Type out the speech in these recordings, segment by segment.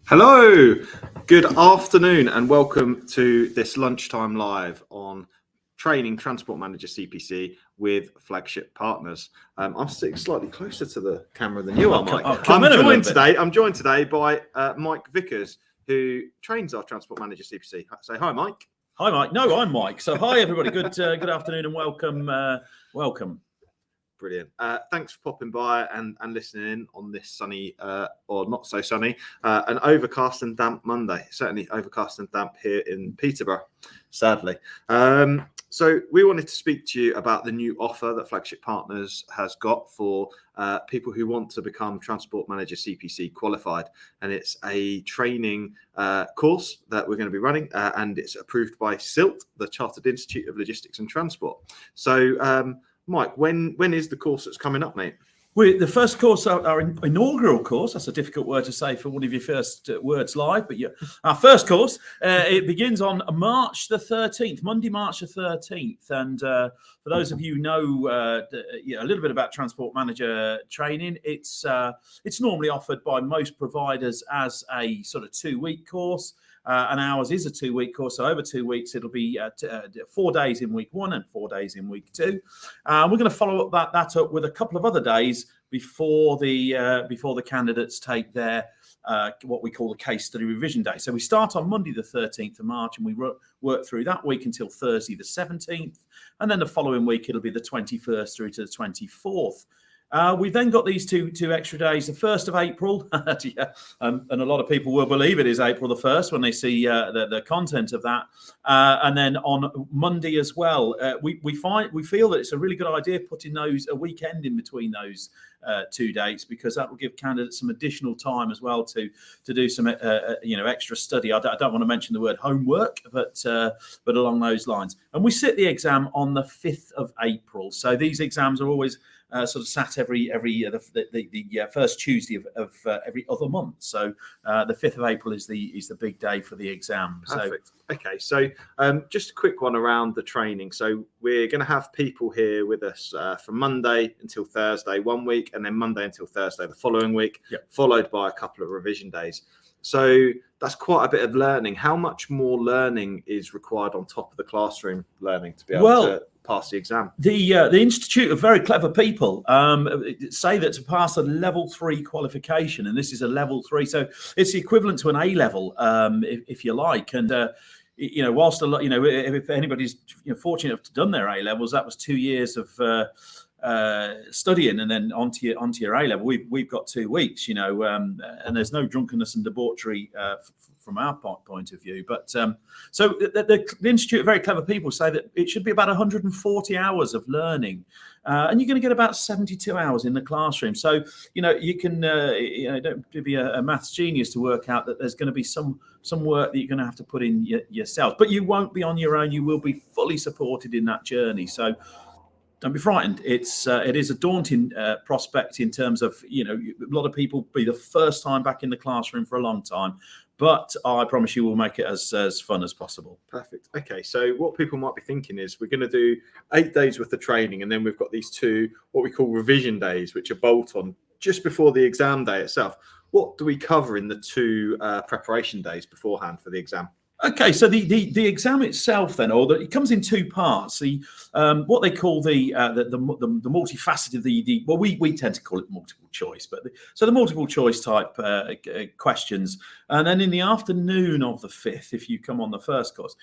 Hello, good afternoon, and welcome to this lunchtime live on Training Transport Manager CPC with Flagship Partners. I'm sitting slightly closer to the camera than you are, Mike. I'm joined today by Mike Vickers, who trains our Transport Manager CPC. Say hi, Mike. Hi, Mike. No, I'm Mike. So hi, everybody. Good afternoon and welcome. Welcome. Brilliant. Thanks for popping by and listening in on this sunny or not so sunny, an overcast and damp Monday. Certainly overcast and damp here in Peterborough, sadly. So we wanted to speak to you about the new offer that Flagship Partners has got for people who want to become Transport Manager CPC qualified. And it's a training course that we're going to be running, and it's approved by CILT, the Chartered Institute of Logistics and Transport. So Mike, when is the course that's coming up, mate? The first course, our inaugural course, that's a difficult word to say for one of your first words live, but our first course, it begins on March the 13th, Monday, March the 13th. And for those of you who know a little bit about Transport Manager training, it's normally offered by most providers as a sort of 2-week course. And ours is a 2-week course. So over 2 weeks, it'll be 4 days in week 1 and 4 days in week 2. We're going to follow up that up with a couple of other days before the candidates take their what we call the case study revision day. So we start on Monday the 13th of March, and we work through that week until Thursday the 17th, and then the following week it'll be the 21st through to the 24th. We've then got these two extra days, the 1st of April, and a lot of people will believe it is April the 1st when they see the content of that. And then on Monday as well, we feel that it's a really good idea putting a weekend in between those 2 dates, because that will give candidates some additional time as well to do some extra study. I don't want to mention the word homework, but along those lines. And we sit the exam on the 5th of April. So these exams are always sort of sat every the first Tuesday of every other month. So the 5th of April is the big day for the exam. Perfect. So, okay, so just a quick one around the training. So we're going to have people here with us from Monday until Thursday 1 week, and then Monday until Thursday the following week, followed by a couple of revision days. So that's quite a bit of learning. How much more learning is required on top of the classroom learning to be able to pass the exam? The Institute of very clever people say that to pass a level 3 qualification, and this is a level 3, so it's the equivalent to an A level, if you like. And whilst a lot, if anybody's fortunate enough to done their A levels, that was 2 years of studying, and then onto your A level. We've got 2 weeks, and there's no drunkenness and debauchery from our point of view. But so the Institute of very clever people say that it should be about 140 hours of learning, and you're going to get about 72 hours in the classroom. So you can don't have to be a maths genius to work out that there's going to be some work that you're going to have to put in yourself, but you won't be on your own. You will be fully supported in that journey. So don't be frightened. It is a daunting prospect in terms of, a lot of people be the first time back in the classroom for a long time, but I promise you we'll make it as fun as possible. Perfect. Okay, so what people might be thinking is we're going to do 8 days worth of training, and then we've got these 2 what we call revision days, which are bolt on just before the exam day itself. What do we cover in the 2 preparation days beforehand for the exam? Okay, so the exam itself then, it comes in 2 parts. The what they call the multifaceted, we tend to call it multiple choice, but the multiple choice type questions. And then in the afternoon of the 5th, if you come on the first course,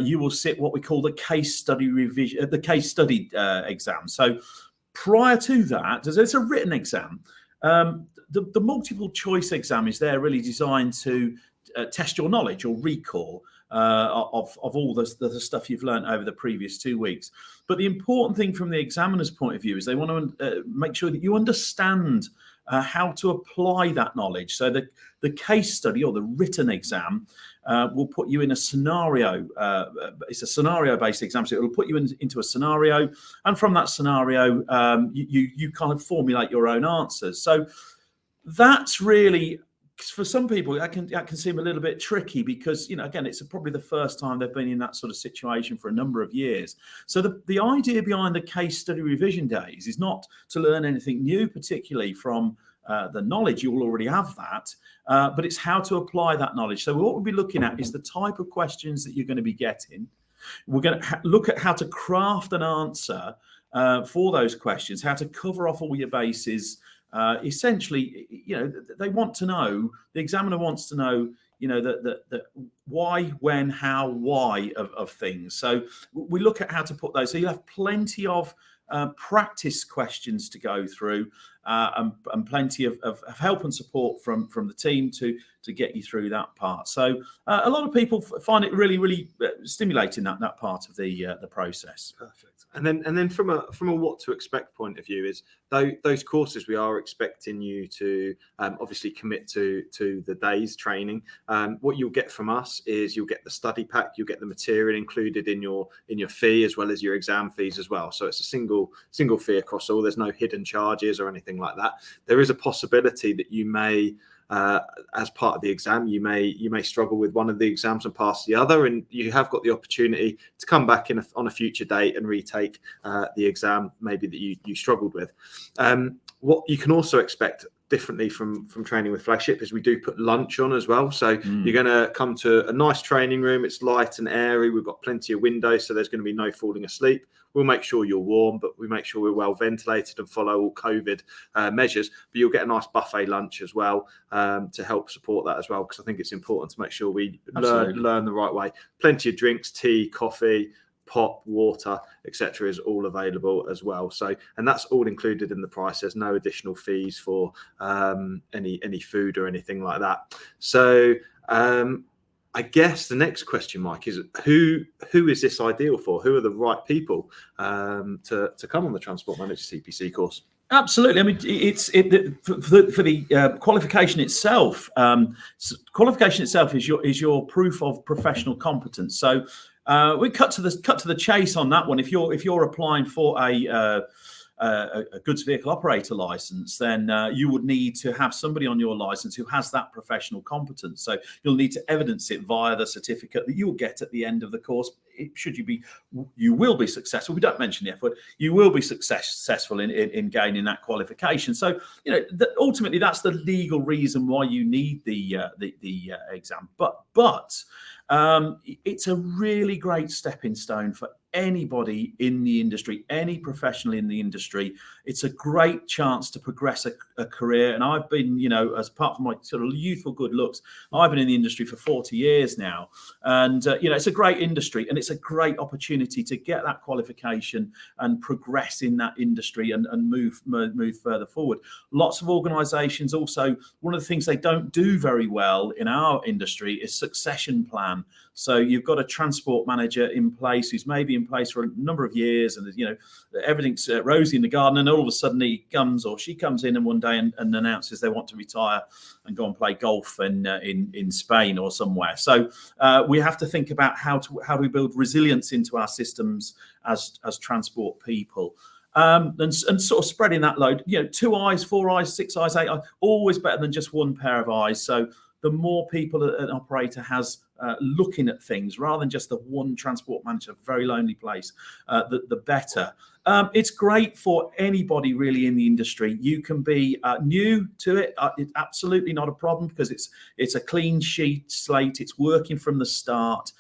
you will sit what we call the case study revision, the case study exam. So prior to that, it's a written exam. The multiple choice exam is there really designed to test your knowledge or recall of all the stuff you've learned over the previous 2 weeks. But the important thing from the examiner's point of view is they want to make sure that you understand how to apply that knowledge. So the case study or the written exam will put you in a scenario. It's a scenario-based exam, so it will put you into a scenario, and from that scenario, you kind of formulate your own answers. So that's really, for some people, that can seem a little bit tricky because, again, it's probably the first time they've been in that sort of situation for a number of years. So the idea behind the case study revision days is not to learn anything new, particularly from the knowledge, you will already have that. But it's how to apply that knowledge. So what we'll be looking at is the type of questions that you're going to be getting. We're going to look at how to craft an answer for those questions, how to cover off all your bases. Essentially, they want to know, the examiner wants to know, the why, when, how, why of things. So we look at how to put those. So you'll have plenty of practice questions to go through, and plenty of help and support from the team to get you through that part. So a lot of people find it really, really stimulating, that part of the process. Perfect. And then from a what to expect point of view is those courses, we are expecting you to obviously commit to the day's training. What you'll get from us is you'll get the study pack, you'll get the material included in your fee, as well as your exam fees as well. So it's a single fee across all. There's no hidden charges or anything like that. There is a possibility that you may, as part of the exam, you may struggle with one of the exams and pass the other, and you have got the opportunity to come back on a future date and retake the exam maybe that you struggled with. What you can also expect differently from training with Flagship is we do put lunch on as well. So you're going to come to a nice training room. It's light and airy. We've got plenty of windows, so there's going to be no falling asleep. We'll make sure you're warm, but we make sure we're well ventilated and follow all COVID measures. But you'll get a nice buffet lunch as well to help support that as well, because I think it's important to make sure we learn the right way. Plenty of drinks, tea, coffee, pop, water, etc. is all available as well. So, and that's all included in the price. There's no additional fees for any food or anything like that. So I guess the next question, Mike, is who is this ideal for? Who are the right people to come on the Transport Manager CPC course? Absolutely. I mean, for the qualification itself. Qualification itself is your proof of professional competence. So we cut to the chase on that one. If you're applying for a goods vehicle operator license, then you would need to have somebody on your license who has that professional competence. So you'll need to evidence it via the certificate that you'll get at the end of the course. You will be successful. We don't mention the effort. You will be successful in gaining that qualification. So ultimately that's the legal reason why you need the exam. But it's a really great stepping stone for anybody in the industry, any professional in the industry. It's a great chance to progress a career. And I've been, as part of my sort of youthful good looks, I've been in the industry for 40 years now. And, it's a great industry, and it's a great opportunity to get that qualification and progress in that industry and move further forward. Lots of organizations also, one of the things they don't do very well in our industry is succession plan. So you've got a transport manager in place who's maybe in place for a number of years, and everything's rosy in the garden, and all of a sudden he comes or she comes in and one day and announces they want to retire and go and play golf in Spain or somewhere. So we have to think about how do we build resilience into our systems as transport people. And sort of spreading that load, 2 eyes, 4 eyes, 6 eyes, 8 eyes, always better than just one pair of eyes. So the more people an operator has looking at things rather than just the one transport manager, very lonely place, the better. It's great for anybody really in the industry. You can be new to it. It's absolutely not a problem, because it's a clean sheet slate. It's working from the start.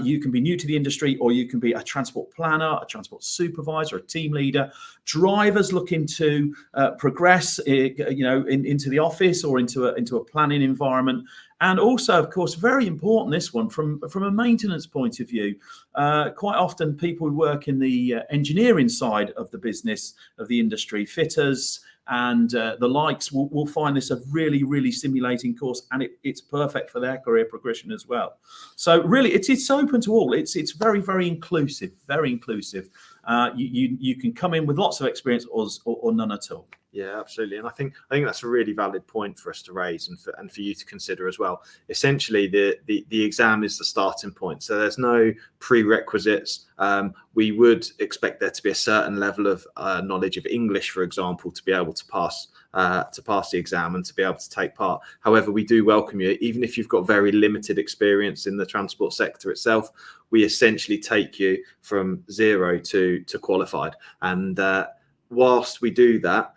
You can be new to the industry, or you can be a transport planner, a transport supervisor, a team leader. Drivers looking to progress, into the office or into a planning environment. And also, of course, very important, this one from a maintenance point of view. Quite often, people who work in the engineering side of the business, of the industry, fitters and the likes, will find this a really, really stimulating course, and it's perfect for their career progression as well. So really, it's open to all. It's very, very inclusive, very inclusive. You can come in with lots of experience or none at all. Yeah, absolutely. And I think that's a really valid point for us to raise and for you to consider as well. Essentially, the exam is the starting point. So there's no prerequisites. We would expect there to be a certain level of knowledge of English, for example, to be able to pass the exam and to be able to take part. However, we do welcome you, even if you've got very limited experience in the transport sector itself. We essentially take you from zero to qualified. And whilst we do that,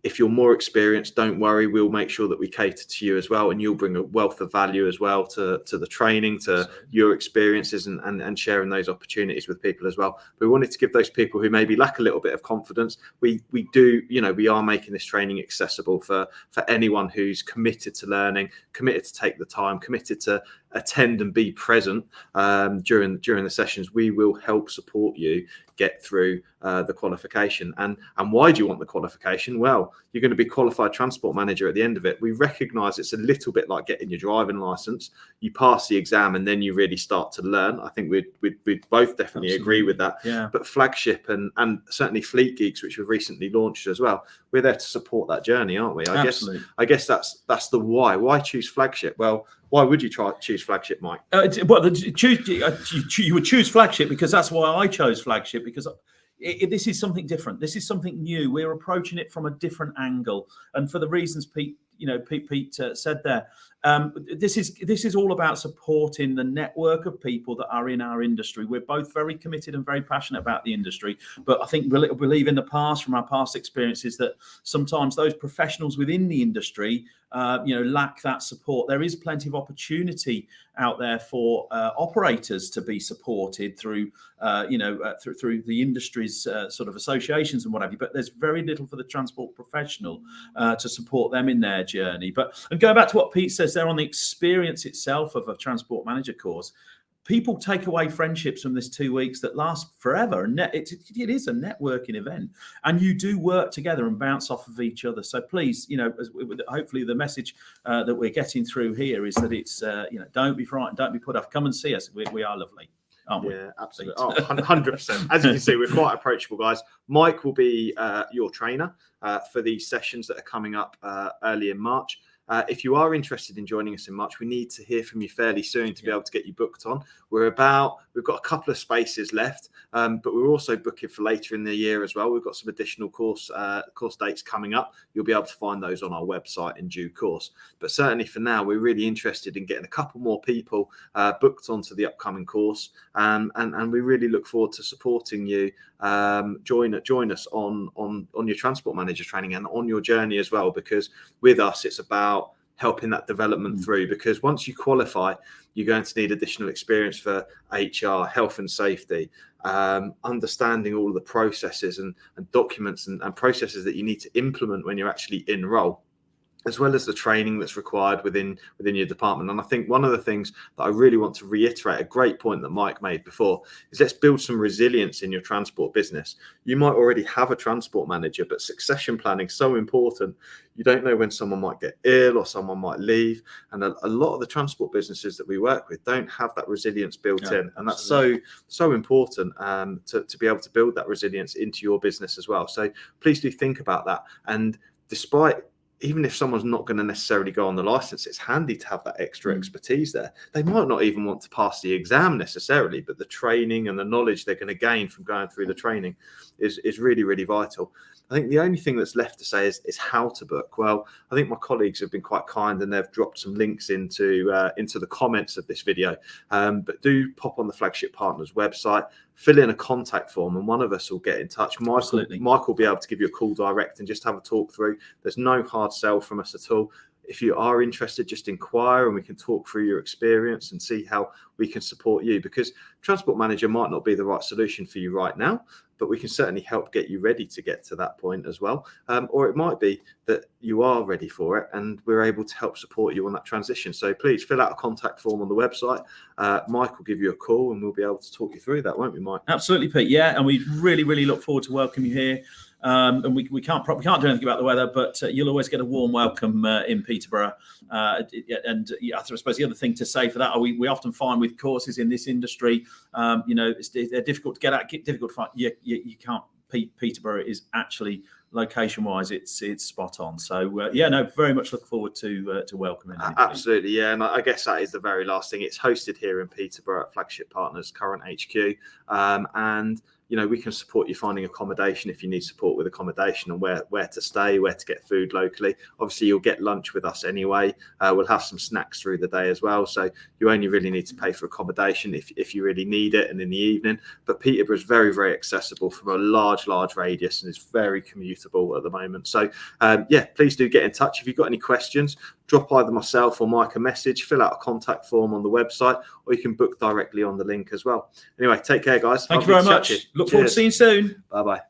If you're more experienced, don't worry, we'll make sure that we cater to you as well, and you'll bring a wealth of value as well to the training, to your experiences, and sharing those opportunities with people as well. We wanted to give those people who maybe lack a little bit of confidence, we are making this training accessible for anyone who's committed to learning, committed to take the time, committed to attend and be present during the sessions. We will help support you get through the qualification. And why do you want the qualification? Well, you're going to be qualified transport manager at the end of it. We recognize it's a little bit like getting your driving license. You pass the exam and then you really start to learn. I think we'd both definitely agree with that. Yeah. But Flagship and certainly Fleet Geeks, which we've recently launched as well, we're there to support that journey, aren't we? I guess that's the why. Why choose Flagship? Well, why would you choose Flagship, Mike? You would choose Flagship because that's why I chose Flagship, because this is something different. This is something new. We're approaching it from a different angle, and for the reasons Pete said there. This is all about supporting the network of people that are in our industry. We're both very committed and very passionate about the industry, but I think we believe in the past, from our past experiences, that sometimes those professionals within the industry lack that support. There is plenty of opportunity out there for operators to be supported through through the industry's sort of associations and what have you, but there's very little for the transport professional to support them in their journey. And going back to what Pete says there on the experience itself of a transport manager course, people take away friendships from this 2 weeks that last forever. And it is a networking event, and you do work together and bounce off of each other. So please, hopefully the message that we're getting through here is that it's, don't be frightened, don't be put off. Come and see us. We are lovely. Yeah, absolutely. 100%. As you can see, we're quite approachable, guys. Mike will be your trainer for these sessions that are coming up early in March. If you are interested in joining us in March, we need to hear from you fairly soon to be able to get you booked on. We've got a couple of spaces left, but we're also booking for later in the year as well. We've got some additional course dates coming up. You'll be able to find those on our website in due course. But certainly for now, we're really interested in getting a couple more people booked onto the upcoming course, and we really look forward to supporting you. Join us on your transport manager training and on your journey as well, because with us it's about helping that development through, because once you qualify, you're going to need additional experience for HR, health and safety, understanding all of the processes and documents and processes that you need to implement when you're actually in role, as well as the training that's required within your department. And I think one of the things that I really want to reiterate, a great point that Mike made before, is let's build some resilience in your transport business. You might already have a transport manager, but succession planning is so important. You don't know when someone might get ill or someone might leave. And a lot of the transport businesses that we work with don't have that resilience built in. And that's so important to be able to build that resilience into your business as well. So please do think about that. And even if someone's not going to necessarily go on the license, it's handy to have that extra expertise there. They might not even want to pass the exam necessarily, but the training and the knowledge they're going to gain from going through the training is really, really vital. I think the only thing that's left to say is how to book. Well, I think my colleagues have been quite kind and they've dropped some links into the comments of this video. But do pop on the Flagship Partners website, fill in a contact form, and one of us will get in touch. Mike will be able to give you a call direct and just have a talk through. There's no hard sell from us at all. If you are interested, just inquire and we can talk through your experience and see how we can support you, because Transport Manager might not be the right solution for you right now, but we can certainly help get you ready to get to that point as well. Or it might be that you are ready for it and we're able to help support you on that transition. So please fill out a contact form on the website. Mike will give you a call and we'll be able to talk you through that, won't we, Mike? Absolutely, Pete. Yeah, and we really, really look forward to welcoming you here. And we can't do anything about the weather, but you'll always get a warm welcome in Peterborough. And I suppose the other thing to say for that, we often find with courses in this industry, they're difficult to get at, difficult to find. You can't. Peterborough is actually location-wise, it's spot on. So very much look forward to welcoming. Absolutely, yeah. And I guess that is the very last thing. It's hosted here in Peterborough at Flagship Partners current HQ, and we can support you finding accommodation if you need support with accommodation and where to stay, where to get food locally. Obviously, you'll get lunch with us anyway. We'll have some snacks through the day as well. So you only really need to pay for accommodation if you really need it and in the evening. But Peterborough is very, very accessible from a large radius and is very commutable at the moment. So please do get in touch. If you've got any questions, drop either myself or Mike a message, fill out a contact form on the website, or you can book directly on the link as well. Anyway, take care, guys. Thank you very much. Look forward to seeing you soon. Bye-bye.